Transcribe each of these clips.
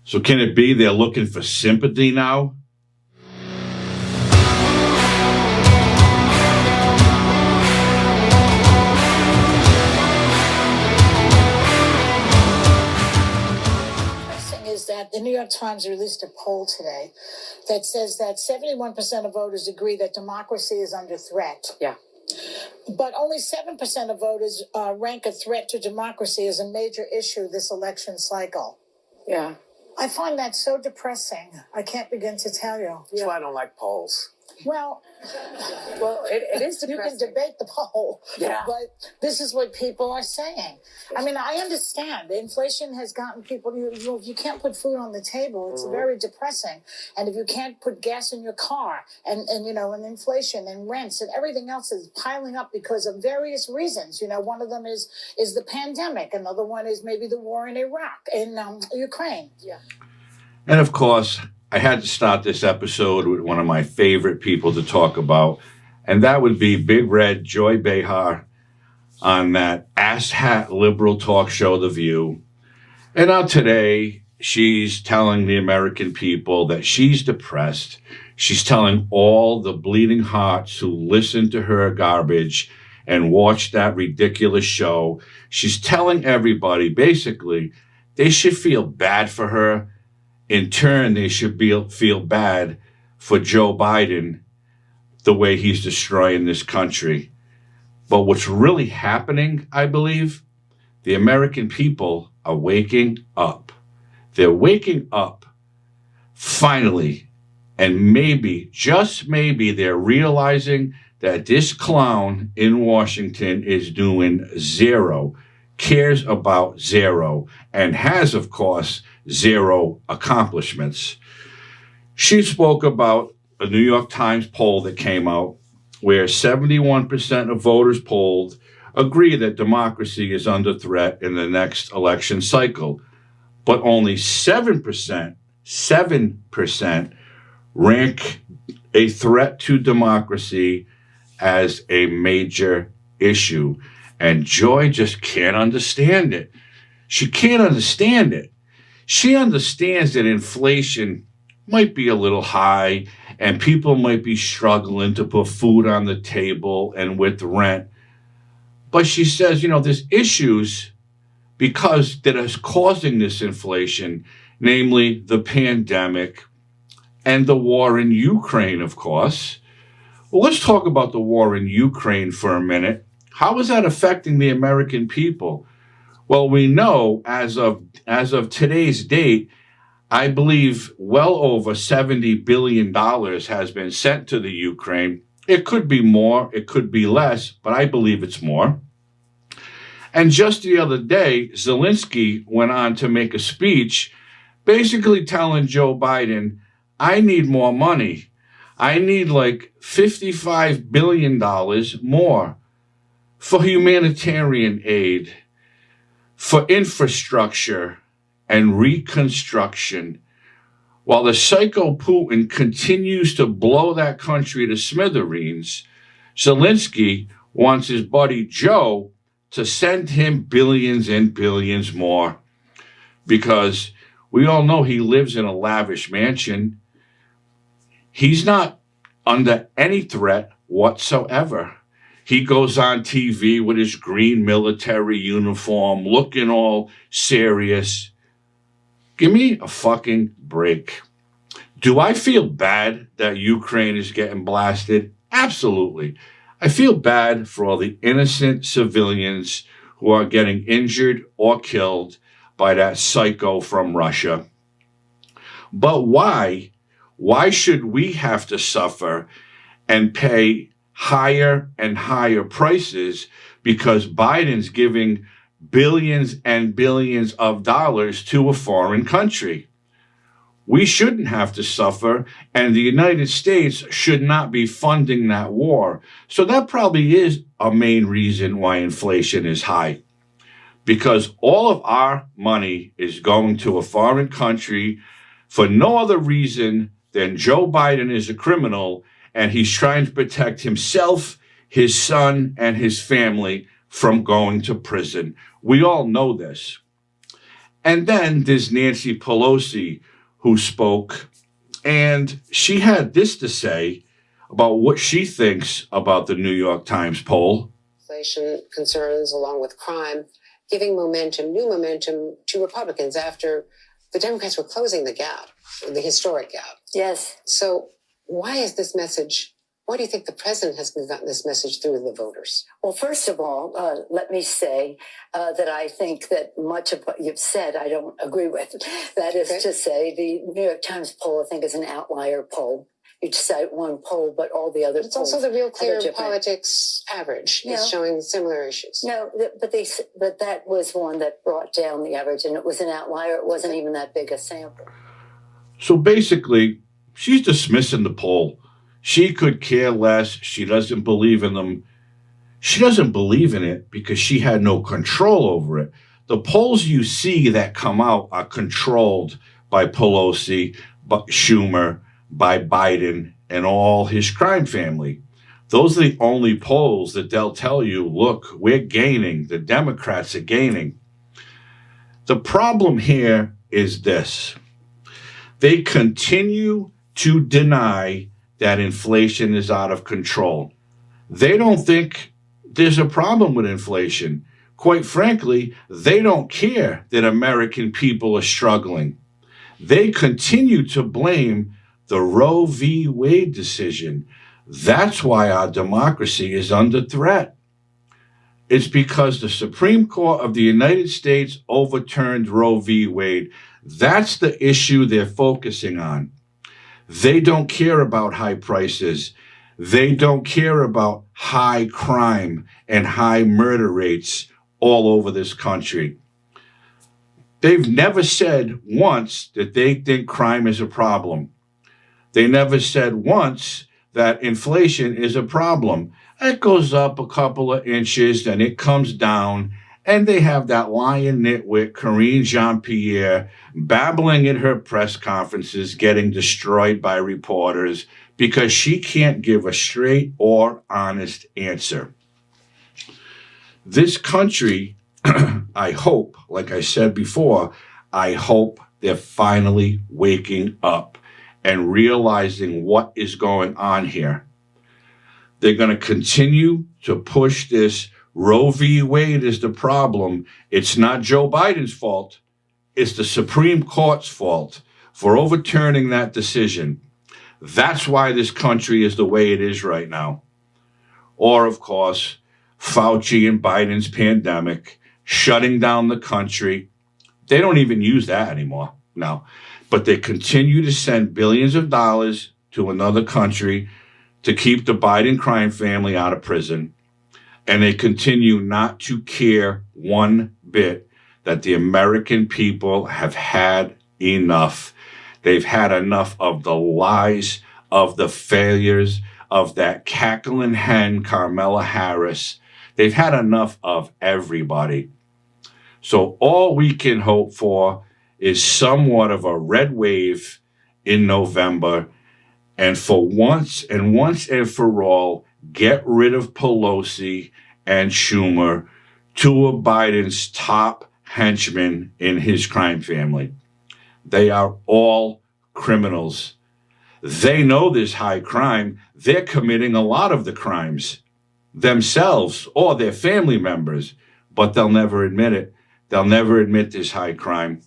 So can it be they're looking for sympathy now? Is that the New York Times released a poll today that says that 71% of voters agree that democracy is under threat. Yeah. But only 7% of voters rank a threat to democracy as a major issue this election cycle. Yeah. I find that so depressing. I can't begin to tell you. That's why I don't like polls. Well, it is depressing. You can debate the poll, yeah. But this is what people are saying. I mean, I understand. Inflation has gotten people, if you can't put food on the table, it's very depressing. And if you can't put gas in your car and inflation and rents and everything else is piling up because of various reasons. One of them is the pandemic. Another one is maybe the war in Ukraine. Yeah. And of course, I had to start this episode with one of my favorite people to talk about, and that would be Big Red Joy Behar on that asshat liberal talk show, The View. And now today, she's telling the American people that she's depressed. She's telling all the bleeding hearts who listen to her garbage and watch that ridiculous show. She's telling everybody, basically, they should feel bad for her. In turn, they should feel bad for Joe Biden, the way he's destroying this country. But what's really happening, I believe, the American people are waking up. They're waking up, finally, and maybe, just maybe, they're realizing that this clown in Washington is doing zero, cares about zero, and has, of course, zero accomplishments. She spoke about a New York Times poll that came out where 71% of voters polled agree that democracy is under threat in the next election cycle, but only 7% rank a threat to democracy as a major issue. And Joy just can't understand it. She can't understand it. She understands that inflation might be a little high and people might be struggling to put food on the table and with rent. But she says, there's issues because that is causing this inflation, namely the pandemic and the war in Ukraine, of course. Well, let's talk about the war in Ukraine for a minute. How is that affecting the American people? Well, we know as of today's date, I believe well over $70 billion has been sent to the Ukraine. It could be more, it could be less, but I believe it's more. And just the other day, Zelensky went on to make a speech basically telling Joe Biden, I need more money. I need like $55 billion more for humanitarian aid, for infrastructure and reconstruction. While the psycho Putin continues to blow that country to smithereens, Zelensky wants his buddy Joe to send him billions and billions more, because we all know he lives in a lavish mansion. He's not under any threat whatsoever. He goes on TV with his green military uniform, looking all serious. Give me a fucking break. Do I feel bad that Ukraine is getting blasted? Absolutely. I feel bad for all the innocent civilians who are getting injured or killed by that psycho from Russia. But why? Why should we have to suffer and pay higher and higher prices because Biden's giving billions and billions of dollars to a foreign country? We shouldn't have to suffer, and the United States should not be funding that war. So that probably is a main reason why inflation is high, because all of our money is going to a foreign country for no other reason than Joe Biden is a criminal and he's trying to protect himself, his son, and his family from going to prison. We all know this. And then there's Nancy Pelosi, who spoke, and she had this to say about what she thinks about the New York Times poll. Inflation concerns, along with crime, giving new momentum to Republicans after the Democrats were closing the gap, the historic gap. Yes. So why is this message? Why do you think the president has gotten this message through to the voters? Well, first of all, let me say that I think that much of what you've said I don't agree with. That is to say, the New York Times poll, I think, is an outlier poll. You cite one poll, but all the other It's polls also the Real Clear different. Politics average No. is showing similar issues. No, but that was one that brought down the average, and it was an outlier. It wasn't even that big a sample. So basically, she's dismissing the poll. She could care less. She doesn't believe in them. She doesn't believe in it because she had no control over it. The polls you see that come out are controlled by Pelosi, by Schumer, by Biden, and all his crime family. Those are the only polls that they'll tell you, look, we're gaining. The Democrats are gaining. The problem here is this. They continue to deny that inflation is out of control. They don't think there's a problem with inflation. Quite frankly, they don't care that American people are struggling. They continue to blame the Roe v. Wade decision. That's why our democracy is under threat. It's because the Supreme Court of the United States overturned Roe v. Wade. That's the issue they're focusing on. They don't care about high prices. They don't care about high crime and high murder rates all over this country. They've never said once that they think crime is a problem. They never said once that inflation is a problem. It goes up a couple of inches, then it comes down, and they have that lying nitwit, Karine Jean-Pierre, babbling at her press conferences, getting destroyed by reporters because she can't give a straight or honest answer. This country, I hope, like I said before, I hope they're finally waking up and realizing what is going on here. They're going to continue to push this Roe v. Wade is the problem. It's not Joe Biden's fault. It's the Supreme Court's fault for overturning that decision. That's why this country is the way it is right now. Or, of course, Fauci and Biden's pandemic, shutting down the country. They don't even use that anymore now. But they continue to send billions of dollars to another country to keep the Biden crime family out of prison. And they continue not to care one bit that the American people have had enough. They've had enough of the lies, of the failures, of that cackling hen, Kamala Harris. They've had enough of everybody. So all we can hope for is somewhat of a red wave in November. And for once and for all, get rid of Pelosi and Schumer, two of Biden's top henchmen in his crime family. They are all criminals. They know there's high crime. They're committing a lot of the crimes themselves or their family members, but they'll never admit it. They'll never admit there's high crime.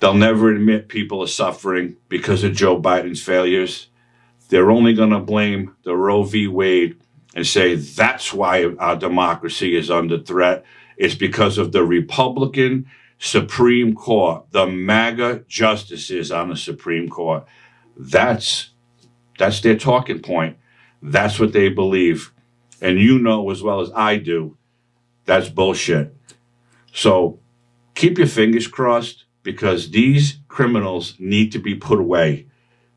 They'll never admit people are suffering because of Joe Biden's failures. They're only going to blame the Roe v. Wade and say that's why our democracy is under threat. It's because of the Republican Supreme Court, the MAGA justices on the Supreme Court. That's their talking point. That's what they believe. And you know as well as I do, that's bullshit. So keep your fingers crossed because these criminals need to be put away.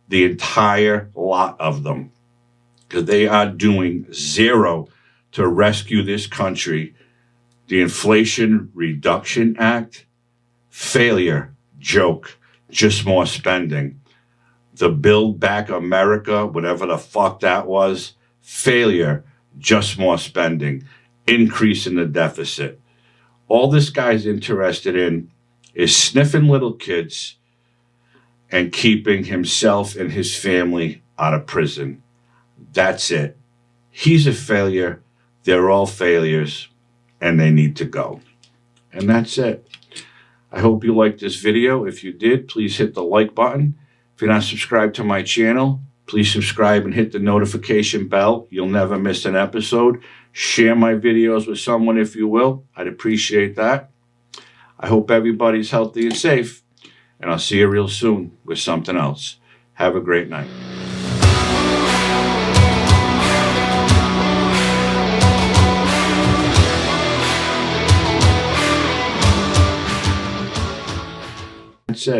The entire lot of them. Because they are doing zero to rescue this country. The Inflation Reduction Act, failure, joke, just more spending. The Build Back America, whatever the fuck that was, failure, just more spending, increase in the deficit. All this guy's interested in is sniffing little kids and keeping himself and his family out of prison. That's it. He's a failure. They're all failures, and they need to go. And that's it. I hope you liked this video. If you did, please hit the like button. If you're not subscribed to my channel, please subscribe and hit the notification bell. You'll never miss an episode. Share my videos with someone if you will. I'd appreciate that. I hope everybody's healthy and safe. And I'll see you real soon with something else. Have a great night. That's it.